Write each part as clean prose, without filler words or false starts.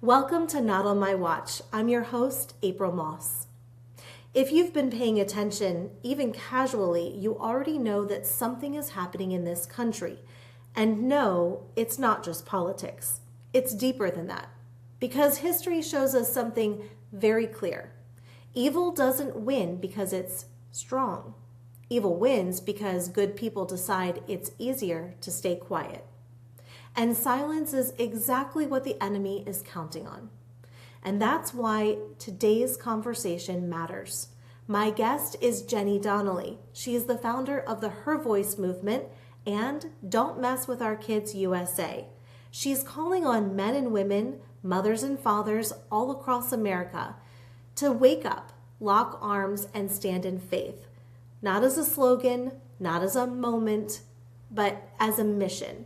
Welcome to Not on My Watch. I'm your host, April Moss. If you've been paying attention, even casually, you already know that something is happening in this country. And no, it's not just politics. It's deeper than that. Because history shows us something very clear. Evil doesn't win because it's strong. Evil wins because good people decide it's easier to stay quiet. And silence is exactly what the enemy is counting on. And that's why today's conversation matters. My guest is Jenny Donnelly. She is the founder of the Her Voice movement and Don't Mess with Our Kids USA. She's calling on men and women, mothers and fathers all across America to wake up, lock arms, and stand in faith. Not as a slogan, not as a moment, but as a mission.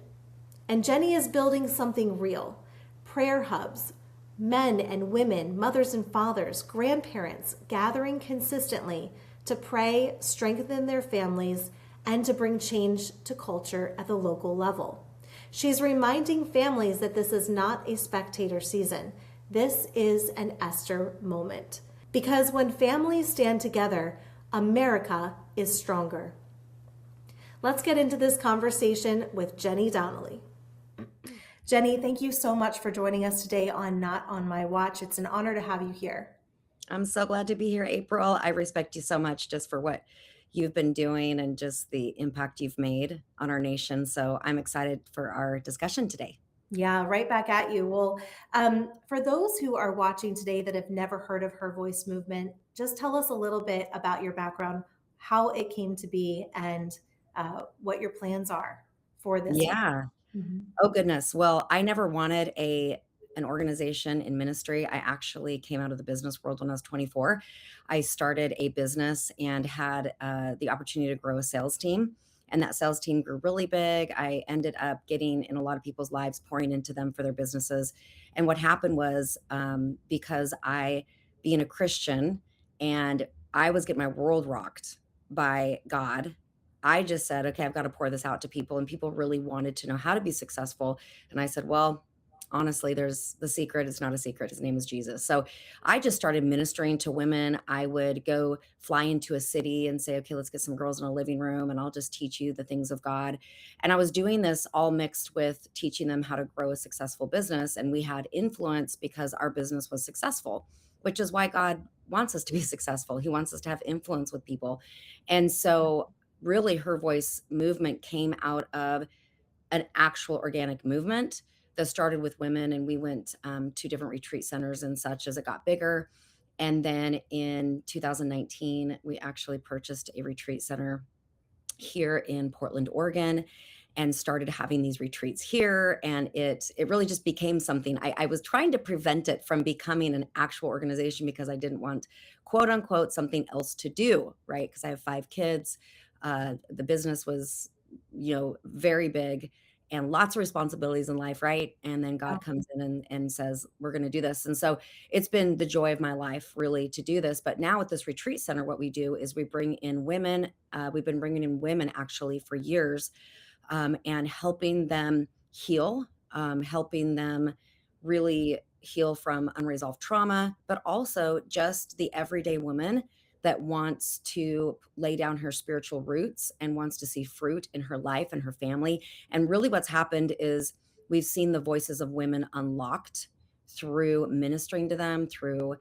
And Jenny is building something real. Prayer hubs, men and women, mothers and fathers, grandparents gathering consistently to pray, strengthen their families, and to bring change to culture at the local level. She's reminding families that this is not a spectator season. This is an Esther moment. Because when families stand together, America is stronger. Let's get into this conversation with Jenny Donnelly. Jenny, thank you so much for joining us today on Not on My Watch. It's an honor to have you here. I'm so glad to be here, April. I respect you so much just for what you've been doing and just the impact you've made on our nation. So I'm excited for our discussion today. Yeah, right back at you. Well, for those who are watching today that have never heard of Her Voice movement, just tell us a little bit about your background, how it came to be, and what your plans are for this. Yeah. Mhm. Oh, goodness. Well, I never wanted an organization in ministry. I actually came out of the business world when I was 24. I started a business and had the opportunity to grow a sales team. And that sales team grew really big. I ended up getting in a lot of people's lives, pouring into them for their businesses. And what happened was because being a Christian, and I was getting my world rocked by God. I just said, okay, I've got to pour this out to people. And people really wanted to know how to be successful. And I said, well, honestly, there's the secret. It's not a secret. His name is Jesus. So I just started ministering to women. I would go fly into a city and say, okay, let's get some girls in a living room and I'll just teach you the things of God. And I was doing this all mixed with teaching them how to grow a successful business. And we had influence because our business was successful, which is why God wants us to be successful. He wants us to have influence with people. And so really Her Voice movement came out of an actual organic movement that started with women, and we went to different retreat centers and such as it got bigger. And then in 2019 we actually purchased a retreat center here in Portland, Oregon, and started having these retreats here. And it really just became something. I was trying to prevent it from becoming an actual organization because I didn't want, quote unquote, something else to do, right? Because I have 5 kids. The business was, very big and lots of responsibilities in life, right? And then God comes in and says, we're going to do this. And so it's been the joy of my life, really, to do this. But now at this retreat center, what we do is we bring in women. We've been bringing in women actually for years, and helping them heal, helping them really heal from unresolved trauma, but also just the everyday woman that wants to lay down her spiritual roots and wants to see fruit in her life and her family. And really what's happened is we've seen the voices of women unlocked through ministering to them, through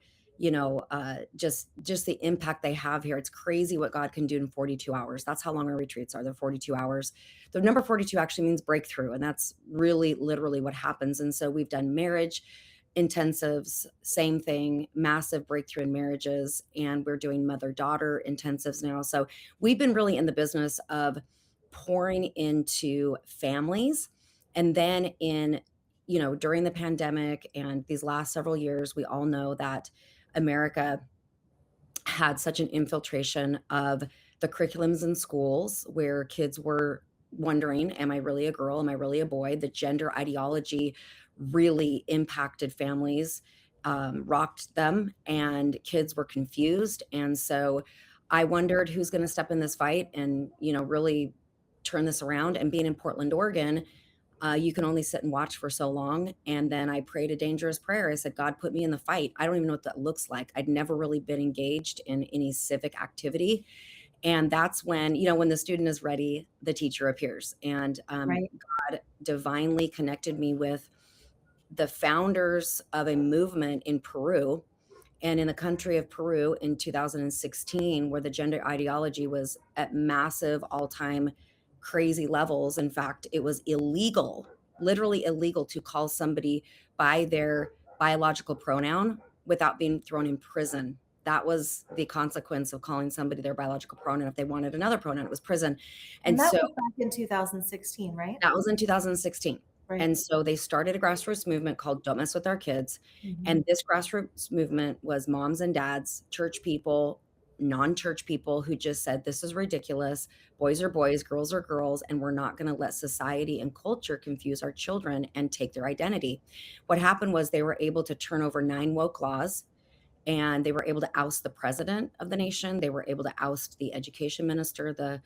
just the impact they have here. It's crazy what God can do in 42 hours. That's how long our retreats are. They're 42 hours. The number 42 actually means breakthrough, and that's really literally what happens. And so we've done marriage intensives, same thing, massive breakthrough in marriages, and we're doing mother-daughter intensives now. So we've been really in the business of pouring into families. And then during the pandemic and these last several years, we all know that America had such an infiltration of the curriculums in schools where kids were wondering, am I really a girl? Am I really a boy? The gender ideology really impacted families, rocked them, and kids were confused. And so I wondered who's going to step in this fight and, really turn this around. And being in Portland, Oregon, You can only sit and watch for so long. And then I prayed a dangerous prayer. I said, God, put me in the fight. I don't even know what that looks like. I'd never really been engaged in any civic activity. And that's when, when the student is ready, the teacher appears. And Right. God divinely connected me with the founders of a movement in Peru and in the country of Peru in 2016, where the gender ideology was at massive all-time crazy levels. In fact, it was illegal, literally illegal, to call somebody by their biological pronoun without being thrown in prison. That was the consequence of calling somebody their biological pronoun. If they wanted another pronoun, it was prison. And And that so was back in 2016, right? that was in 2016. Right. And so they started a grassroots movement called Don't Mess With Our Kids. Mhm. And this grassroots movement was moms and dads, church people, non-church people who just said, this is ridiculous. Boys are boys, girls are girls, and we're not going to let society and culture confuse our children and take their identity. What happened was they were able to turn over 9 woke laws, and they were able to oust the president of the nation. They were able to oust the education minister,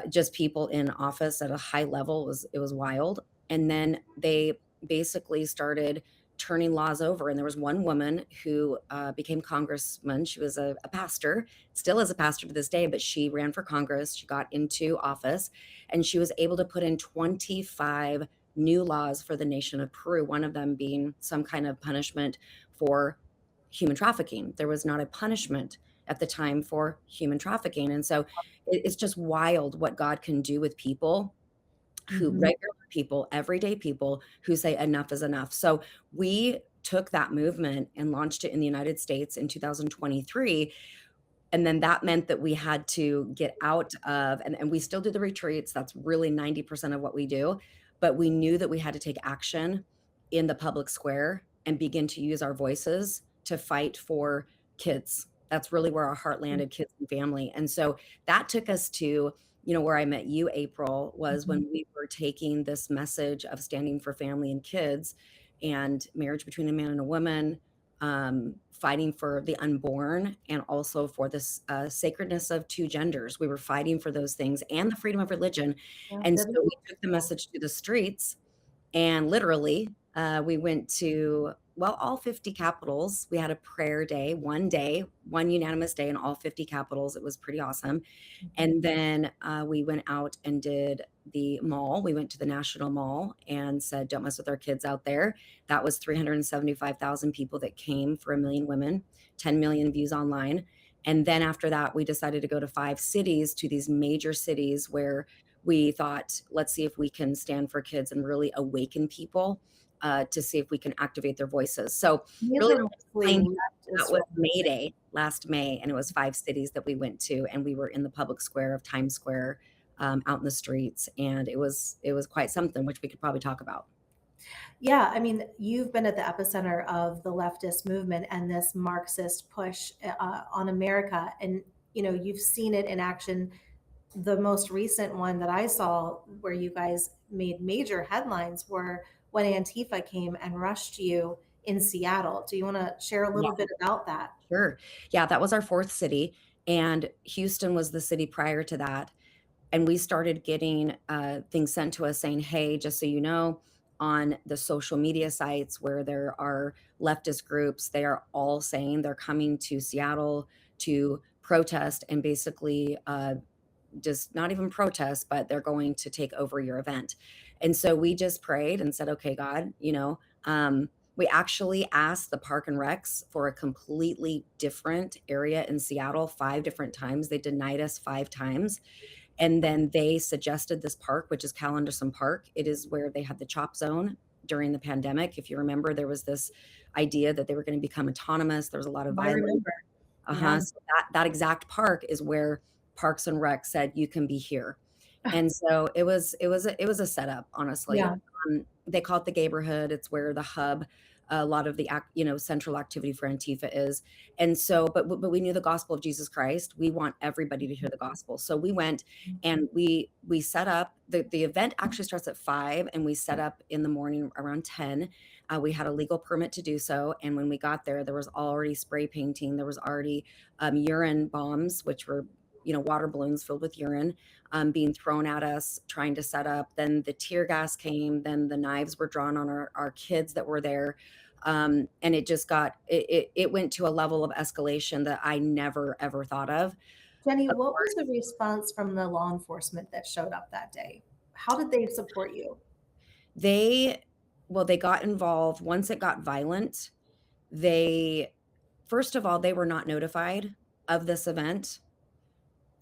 just people in office at a high level. It was wild. And then they basically started turning laws over. And there was one woman who became congressman. She was a pastor, still is a pastor to this day, but she ran for Congress. She got into office, and she was able to put in 25 new laws for the nation of Peru, one of them being some kind of punishment for human trafficking. There was not a punishment at the time for human trafficking. And so it's just wild what God can do with people who, Mhm. regular people, everyday people who say enough is enough. So we took that movement and launched it in the United States in 2023. And then that meant that we had to get out of, and we still do the retreats. That's really 90% of what we do. But we knew that we had to take action in the public square and begin to use our voices to fight for kids. That's really where our heart landed, kids and family. And so that took us to, where I met you, April, was Mhm. when we were taking this message of standing for family and kids and marriage between a man and a woman, fighting for the unborn, and also for this sacredness of two genders. We were fighting for those things and the freedom of religion. Yeah, And so we biblical. took the message to the streets, and literally, we went to, well, all 50 capitals. We had a prayer day, one unanimous day in all 50 capitals. It was pretty awesome. Mhm. And then we went out and did the mall. We went to the National Mall and said, don't mess with our kids out there. That was 375,000 people that came for a million women, 10 million views online. And then after that, we decided to go to 5 cities, to these major cities where we thought, let's see if we can stand for kids and really awaken people, to see if we can activate their voices. So These really, are mostly that leftist was May organizations. Day, last May, and it was 5 cities that we went to, and we were in the public square of Times Square, out in the streets, and it was quite something, which we could probably talk about. Yeah, I mean, you've been at the epicenter of the leftist movement and this Marxist push on America, and you've seen it in action. The most recent one that I saw, where you guys made major headlines, were when Antifa came and rushed you in Seattle. Do you want to share a Yeah, little bit about that? sure. Yeah, that was our 4th city, and Houston was the city prior to that. And we started getting things sent to us saying, hey, just so you know, on the social media sites where there are leftist groups, they are all saying they're coming to Seattle to protest, and basically just not even protest, but they're going to take over your event. And so we just prayed and said, okay, God, we actually asked the Park and Recs for a completely different area in Seattle 5 different times. They denied us 5 times. And then they suggested this park, which is Cal Anderson Park. It is where they had the chop zone during the pandemic. If you remember, there was this idea that they were going to become autonomous. There was a lot of I violence. remember. Yeah. Uh-huh. So that exact park is where Parks and Rec said, "You can be here." And so it was a setup, honestly. Yeah. They call it the Gayborhood. It's where the hub, a lot of the central activity for Antifa is. And so, but we knew the gospel of Jesus Christ. We want everybody to hear the gospel. So we went and we set up the event actually starts at 5, and we set up in the morning around 10. We had a legal permit to do so, and when we got there was already spray painting. There was already urine bombs, which were water balloons filled with urine being thrown at us, trying to set up. Then the tear gas came. Then the knives were drawn on our kids that were there. And it just it went to a level of escalation that I never, ever thought of. Jenny, Of what was course, the response from the law enforcement that showed up that day? How did they support you? they, well, they got involved once it got violent. They, first of all, they were not notified of this event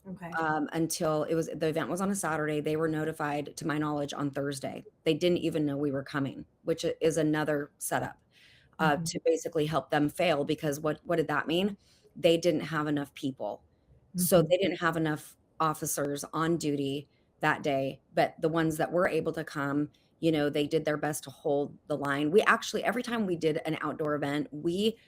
Okay. until the event was on a Saturday. They were notified, to my knowledge, on Thursday. They didn't even know we were coming, which is another setup Mhm. to basically help them fail. Because what did that mean? They didn't have enough people, so Mhm. they didn't have enough officers on duty that day. But the ones that were able to come, they did their best to hold the line. We actually, every time we did an outdoor event, we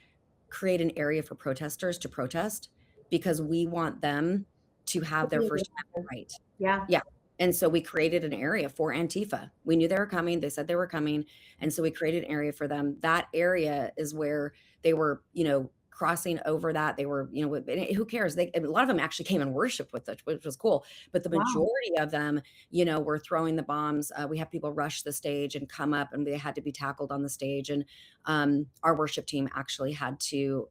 create an area for protesters to protest because we want them to have their First Amendment right. Yeah. Yeah, and so we created an area for Antifa. We knew they were coming, they said they were coming, and so we created an area for them. That area is where they were, crossing over that. They were, and who cares? A lot of them actually came and worshiped with us, which was cool, but the Wow. majority of them, were throwing the bombs. We had people rush the stage and come up, and they had to be tackled on the stage, and our worship team actually had to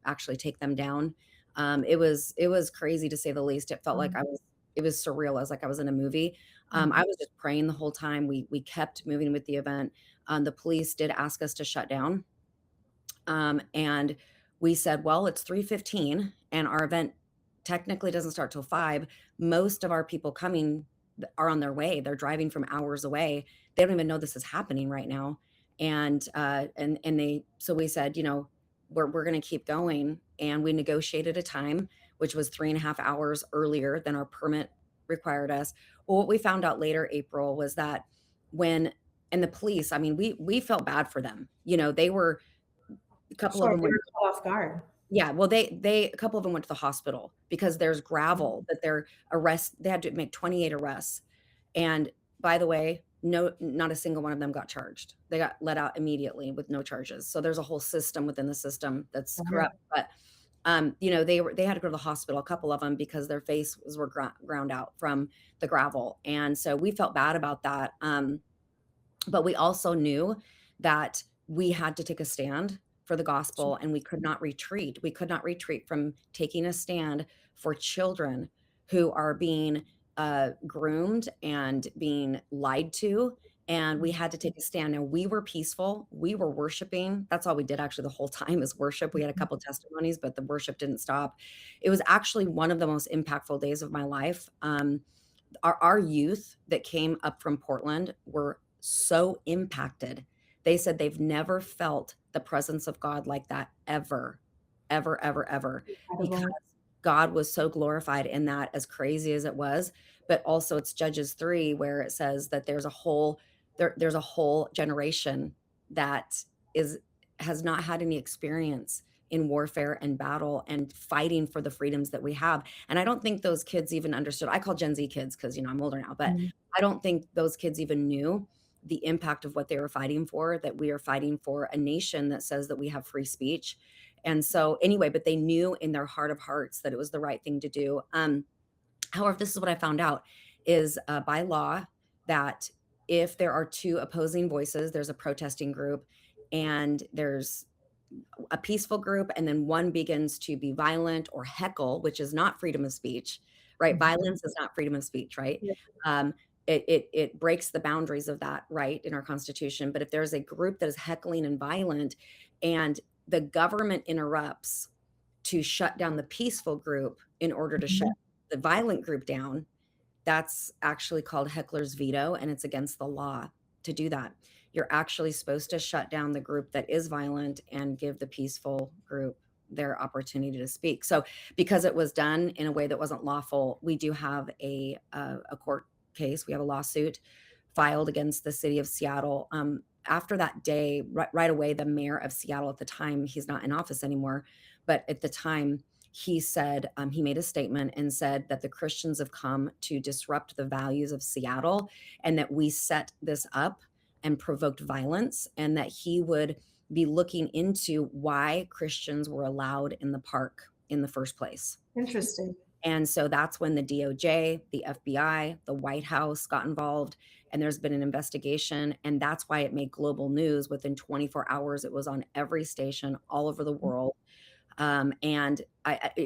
actually take them down. It was crazy, to say the least. It felt like Mhm. it was surreal. I was like I was in a movie. I Mhm. was just praying the whole time. We kept moving with the event. The police did ask us to shut down, and we said, well, it's 3:15 and our event technically doesn't start till 5. Most of our people coming are on their way. They're driving from hours away. They don't even know this is happening right now. So we said, we're going to keep going. And we negotiated a time, which was 3.5 hours earlier than our permit required us. Well, what we found out later, April, was that when, and the police, I mean, we felt bad for them. They were, a couple of Sure, them they went, were caught off guard. yeah, well, a couple of them went to the hospital because there's Mhm. gravel that they had to make 28 arrests. And by the way, no, not a single one of them got charged. They got let out immediately with no charges. So there's a whole system within the system that's Wow. corrupt. But they had to go to the hospital, a couple of them, because their faces were ground out from the gravel. And so we felt bad about that. But we also knew that we had to take a stand for the gospel, and we could not retreat. We could not retreat from taking a stand for children who are being groomed and being lied to. And we had to take a stand. Now, we were peaceful. We were worshiping. That's all we did actually the whole time, is worship. We had a Mhm. couple testimonies, but the worship didn't stop. It was actually one of the most impactful days of my life. Our youth that came up from Portland were so impacted. They said they've never felt the presence of God like that ever, ever, ever, ever, because Incredible. God was so glorified in that, as crazy as it was. But also, it's Judges 3 where it says that there's a whole generation that is has not had any experience in warfare and battle and fighting for the freedoms that we have. And I don't think those kids even understood. I call Gen Z kids because, I'm older now, but Mhm. I don't think those kids even knew the impact of what they were fighting for, that we are fighting for a nation that says that we have free speech. And so, anyway, but they knew in their heart of hearts that it was the right thing to do. However, this is what I found out is by law that if there are two opposing voices, there's a protesting group and there's a peaceful group, and then one begins to be violent or heckle, which is not freedom of speech, right? Mhm. Violence is not freedom of speech, right? Yeah. Um, it breaks the boundaries of that right in our Constitution. But if there's a group that is heckling and violent, and the government interrupts to shut down the peaceful group in order to shut Mhm. the violent group down, that's actually called heckler's veto, and it's against the law to do that. You're actually supposed to shut down the group that is violent and give the peaceful group their opportunity to speak. So, because it was done in a way that wasn't lawful, we do have a court case. We have a lawsuit filed against the city of Seattle. After that day, right away, the mayor of Seattle at the time, he's not in office anymore, but at the time, he said, he made a statement and said that the Christians have come to disrupt the values of Seattle, and that we set this up and provoked violence, and that he would be looking into why Christians were allowed in the park in the first place. Interesting. And so that's when the DOJ, the FBI, the White House got involved, and there's been an investigation. And that's why it made global news. Within 24 hours, it was on every station all over the world. And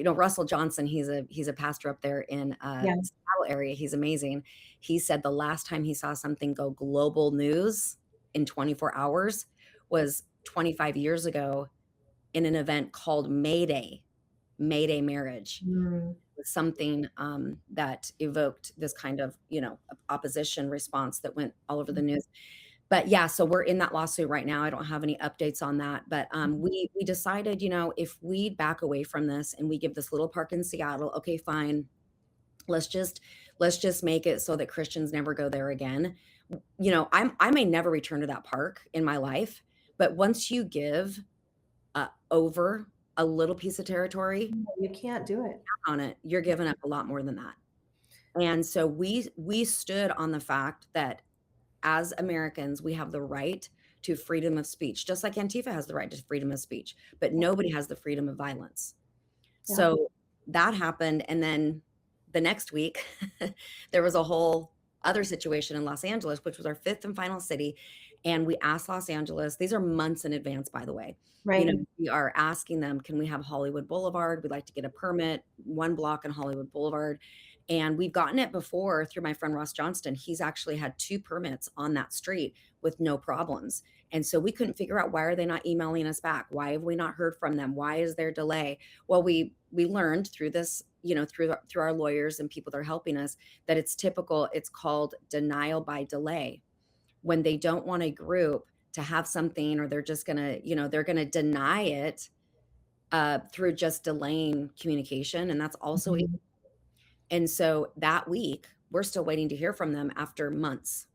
Russell Johnson, he's a pastor up there in Yeah. Seattle area. He's amazing. He said the last time he saw something go global news in 24 hours was 25 years ago in an event called Mayday Marriage. Mm. Was something that evoked this kind of, opposition response that went all over the news. But yeah, so we're in that lawsuit right now. I don't have any updates on that, but we decided, if we back away from this and we give this little park in Seattle, okay, fine. Let's just make it so that Christians never go there again. I may never return to that park in my life, but once you give over a little piece of territory You can't do it. on it, you're giving up a lot more than that. And so we stood on the fact that as Americans, we have the right to freedom of speech, just like Antifa has the right to freedom of speech, but nobody has the freedom of violence. Yeah. So that happened. And then the next week, there was a whole other situation in Los Angeles, which was our fifth and final city. And we asked Los Angeles, these are months in advance, by the way. Right. We are asking them, can we have Hollywood Boulevard? We'd like to get a permit, 1 block on Hollywood Boulevard. And we've gotten it before through my friend Ross Johnston. He's actually had 2 permits on that street with no problems. And so we couldn't figure out, why are they not emailing us back? Why have we not heard from them? Why is there delay? Well, we learned through this, through our lawyers and people that are helping us, that it's typical. It's called denial by delay. When they don't want a group to have something, or they're just gonna, they're gonna deny it through just delaying communication. And that's also Mhm. and so that week, we're still waiting to hear from them after months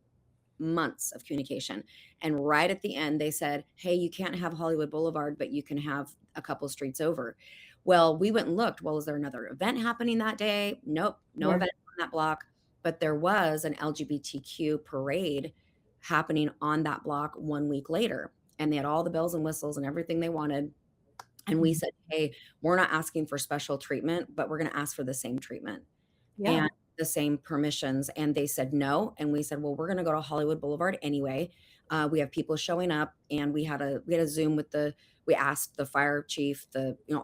of communication. And right at the end, they said, hey, you can't have Hollywood Boulevard, but you can have a couple streets over. Well, we went and looked. Well, is there another event happening that day? Nope, no Yeah. event on that block. But there was an LGBTQ parade happening on that block 1 week later. And they had all the bells and whistles and everything they wanted. And we said, hey, we're not asking for special treatment, but we're going to ask for the same treatment Yeah. and the same permissions. And they said no. And we said, well, we're going to go to Hollywood Boulevard anyway. We have people showing up, and we had a Zoom with we asked the fire chief,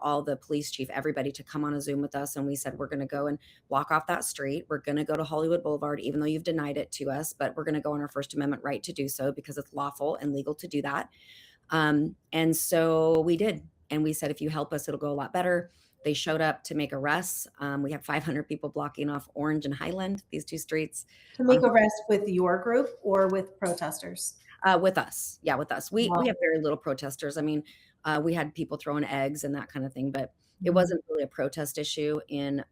all the police chief, everybody to come on a Zoom with us. And we said, we're going to go and block off that street. We're going to go to Hollywood Boulevard, even though you've denied it to us, but we're going to go on our First Amendment right to do so, because it's lawful and legal to do that. And so we did. And we said, if you help us, it'll go a lot better. They showed up to make arrests. We had 500 people blocking off Orange and Highland, these 2 streets. To make arrests with your group or with protesters? With us. Yeah, with us. We Wow. have very little protesters. I mean, we had people throwing eggs and that kind of thing, but it Mhm. wasn't really a protest issue in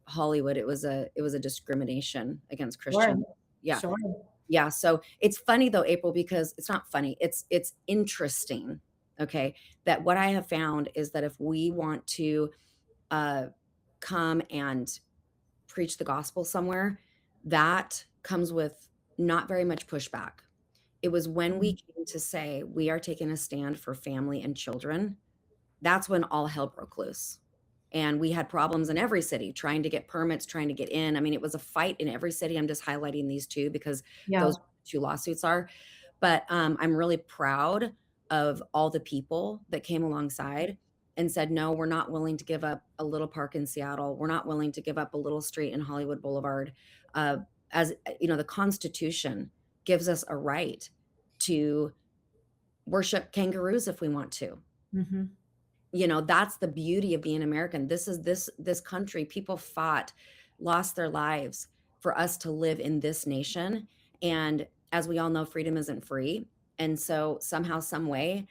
Hollywood. It was a discrimination against Christians. Sure. Yeah. Sure. Yeah. So it's funny though, April, because it's not funny. It's interesting. Okay. That what I have found is that if we want to come and preach the gospel somewhere, that comes with not very much pushback. It was when we came to say we are taking a stand for family and children, that's when all hell broke loose. And we had problems in every city trying to get permits, trying to get in. I mean, it was a fight in every city. I'm just highlighting these 2 because Yeah. those 2 lawsuits are. But I'm really proud of all the people that came alongside and said, no, we're not willing to give up a little park in Seattle. We're not willing to give up a little street in Hollywood Boulevard. As the Constitution gives us a right to worship kangaroos if we want to. Mhm. That's the beauty of being American. This is this country. People fought, lost their lives for us to live in this nation. And as we all know, freedom isn't free. And so somehow, some way,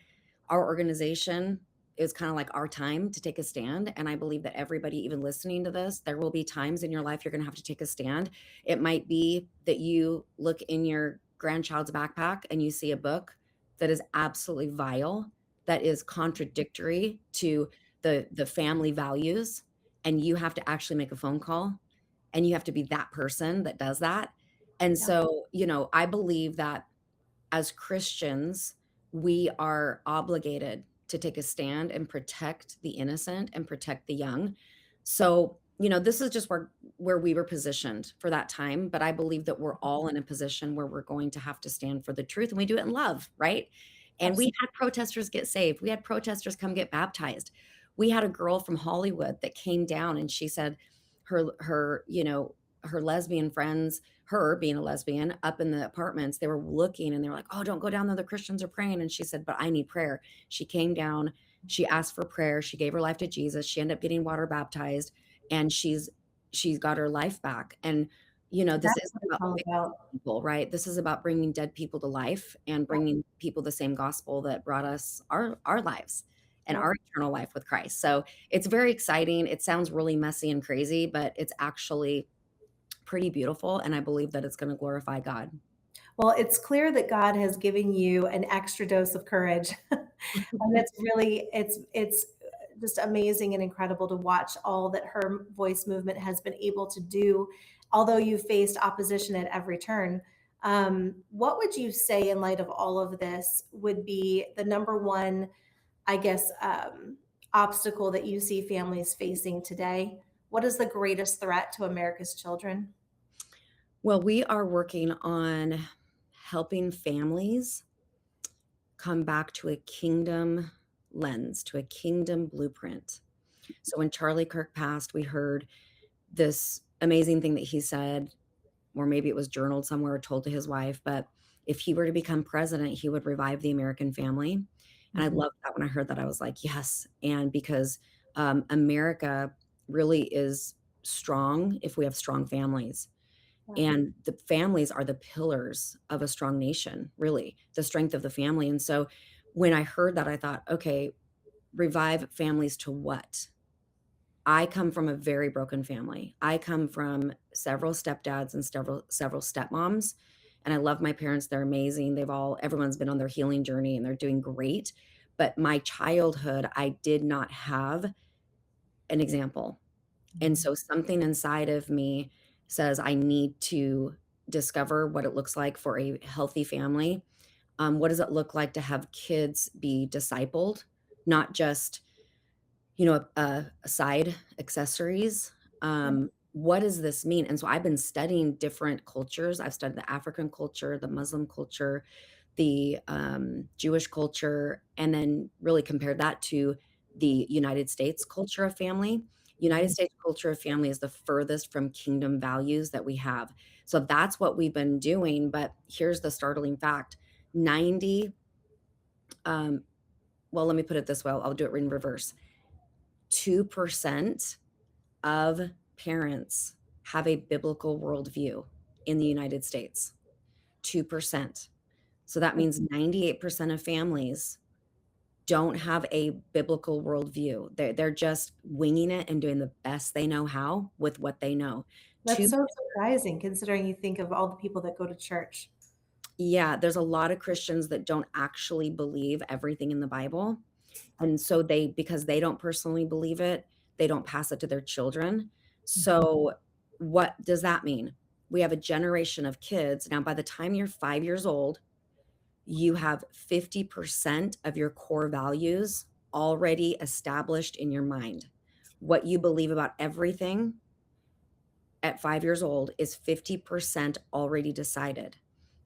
our organization is kind of like our time to take a stand. And I believe that everybody, even listening to this, there will be times in your life you're going to have to take a stand. It might be that you look in your grandchild's backpack and you see a book that is absolutely vile, that is contradictory to the family values, and you have to actually make a phone call, and you have to be that person that does that. And Yeah. so, I believe that as Christians, we are obligated to take a stand and protect the innocent and protect the young. So this is just where we were positioned for that time, but I believe that we're all in a position where we're going to have to stand for the truth, and we do it in love, right? And we Absolutely. had protesters get saved. We had protesters come get baptized. We had a girl from Hollywood that came down and she said her lesbian friends, her being a lesbian up in the apartments, they were looking and they were like, "Oh, don't go down there. The Christians are praying." And she said, "But I need prayer." She came down, she asked for prayer, she gave her life to Jesus. She ended up getting water baptized and she's got her life back. And this That's isn't what it's about all fixing about. people, right? This is about bringing dead people to life and bringing people the same gospel that brought us our lives and Yep. our eternal life with Christ. So it's very exciting. It sounds really messy and crazy, but it's actually pretty beautiful, and I believe that it's going to glorify God. Well, it's clear that God has given you an extra dose of courage. And it's just amazing and incredible to watch all that her voice movement has been able to do, although you faced opposition at every turn. What would you say, in light of all of this, would be the number one, I guess, obstacle that you see families facing today? What is the greatest threat to America's children? Well, we are working on helping families come back to a kingdom lens, to a kingdom blueprint. So when Charlie Kirk passed, we heard this amazing thing that he said, or maybe it was journaled somewhere or told to his wife, but if he were to become president, he would revive the American family. And I Mhm. loved that. When I heard that, I was like, yes. And because America really is strong if we have strong families. Yeah. And the families are the pillars of a strong nation, really, the strength of the family. And so when I heard that, I thought, okay, revive families to what? I come from a very broken family. I come from several stepdads and several stepmoms, and I love my parents. They're amazing. Everyone's been on their healing journey and they're doing great. But my childhood, I did not have an example. And Mhm. so something inside of me says I need to discover what it looks like for a healthy family. What does it look like to have kids be discipled, not just side accessories. Yeah. What does this mean? And so I've been studying different cultures. I've studied the African culture, the Muslim culture, the Jewish culture, and then really compared that to the United States culture of family. United Mhm. States culture of family is the furthest from kingdom values that we have. So that's what we've been doing. But here's the startling fact: 90, um, well, let me put it this way, I'll do it in reverse. 2% of parents have a biblical worldview in the United States. 2%. So that means 98% of families don't have a biblical worldview. They're just winging it and doing the best they know how with what they know. That's 2 so surprising considering you think of all the people that go to church. Yeah, there's a lot of Christians that don't actually believe everything in the Bible. And so because they don't personally believe it, they don't pass it to their children. Mhm. So what does that mean? We have a generation of kids. Now, by the time you're 5 years old, you have 50% of your core values already established in your mind. What you believe about everything at 5 years old is 50% already decided.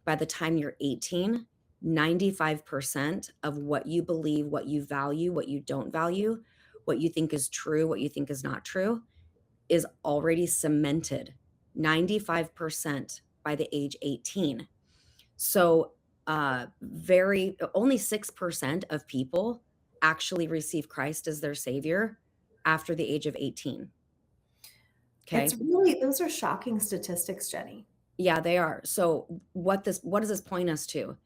By the time you're 18, 95% of what you believe, what you value, what you don't value, what you think is true, what you think is not true, is already cemented. 95% by the age 18. So, very only 6% of people actually receive Christ as their savior after the age of 18. It's Okay. really those are shocking statistics, Jenny. Yeah, they are. So what does this point us to?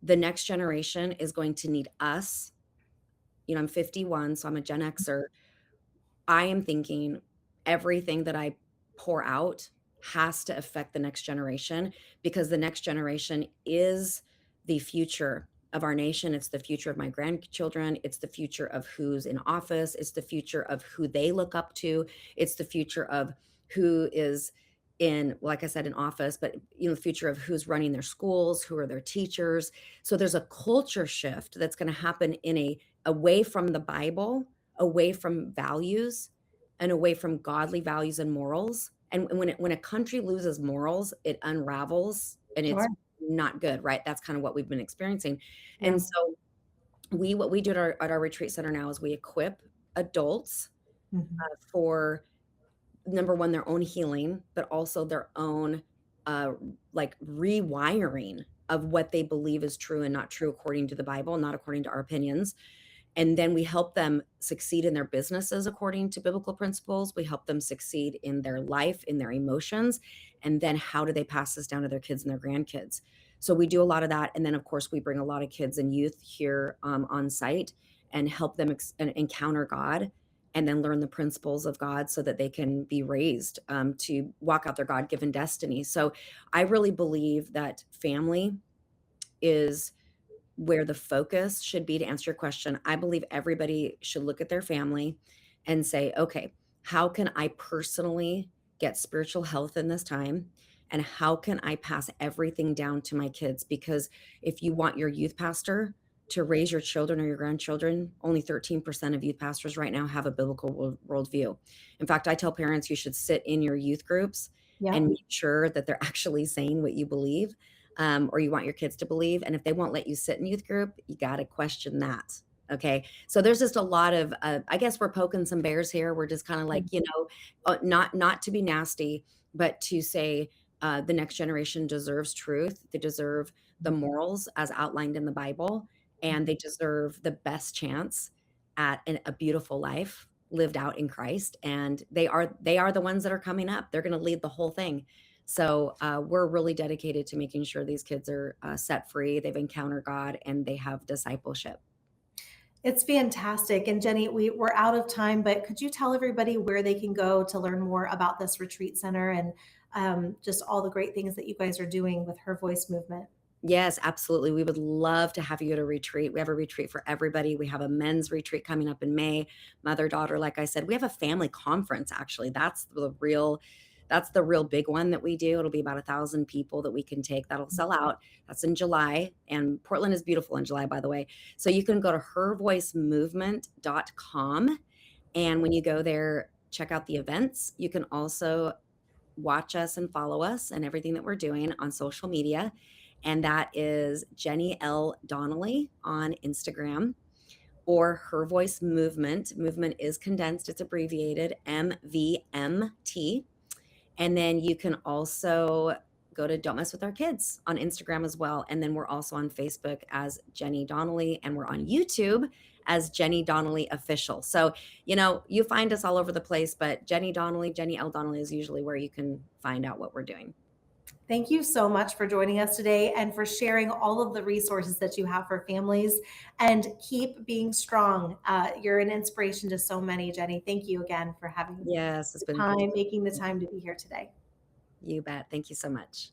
The next generation is going to need us. I'm 51, so I'm a Gen Xer. I am thinking everything that I pour out has to affect the next generation because the next generation is the future of our nation. It's the future of my grandchildren. It's the future of who's in office. It's the future of who they look up to. It's the future of who is in, like I said, in office, but the future of who's running their schools, who are their teachers. So there's a culture shift that's going to happen away from the Bible, away from values, and away from godly values and morals. And when a country loses morals, it unravels and it's Sure. not good, right? That's kind of what we've been experiencing. Yeah. And so what we do at our retreat center now is we equip adults Mhm. for number one, their own healing, but also their own uh like rewiring of what they believe is true and not true according to the Bible, not according to our opinions. And then we help them succeed in their businesses according to biblical principles. We help them succeed in their life, in their emotions. And then how do they pass this down to their kids and their grandkids? So we do a lot of that. And then, of course, we bring a lot of kids and youth here on site and help them encounter God and then learn the principles of God so that they can be raised to walk out their God given destiny. So I really believe that family is where the focus should be to answer your question. I believe everybody should look at their family and say, okay, how can I personally get spiritual health in this time? And how can I pass everything down to my kids? Because if you want your youth pastor to raise your children or your grandchildren, only 13% of youth pastors right now have a biblical worldview. In fact, I tell parents you should sit in your youth groups and Yep. make sure that they're actually saying what you believe or you want your kids to believe. And if they won't let you sit in youth group, you got to question that. Okay. So there's just a lot of, I guess we're poking some bears here. We're just kind of like, not to be nasty, but to say the next generation deserves truth. They deserve the morals as outlined in the Bible, and they deserve the best chance at a beautiful life lived out in Christ. And they are the ones that are coming up. They're going to lead the whole thing. So we're really dedicated to making sure these kids are set free, they've encountered God, and they have discipleship. It's fantastic. And Jenny, we're out of time, but could you tell everybody where they can go to learn more about this retreat center and just all the great things that you guys are doing with Her Voice movement? Yes, absolutely. We would love to have you at a retreat. We have a retreat for everybody. We have a men's retreat coming up in May, mother daughter. Like I said, we have a family conference. Actually, that's the real big one that we do. It'll be about 1,000 people that we can take. That'll sell out. That's in July, and Portland is beautiful in July, by the way. So you can go to hervoicemovement.com, and when you go there, check out the events. You can also watch us and follow us and everything that we're doing on social media. And that is Jenny L. Donnelly on Instagram or Her Voice Movement. Movement is condensed, it's abbreviated MVMT. And then you can also go to Don't Mess With Our Kids on Instagram as well. And then we're also on Facebook as Jenny Donnelly, and we're on YouTube as Jenny Donnelly Official. So, you find us all over the place, but Jenny Donnelly, Jenny L. Donnelly is usually where you can find out what we're doing. Thank you so much for joining us today and for sharing all of the resources that you have for families. And keep being strong. You're an inspiration to so many, Jenny. Thank you again for having Yes, it's the been great. time, making the time to be here today. You bet. Thank you so much.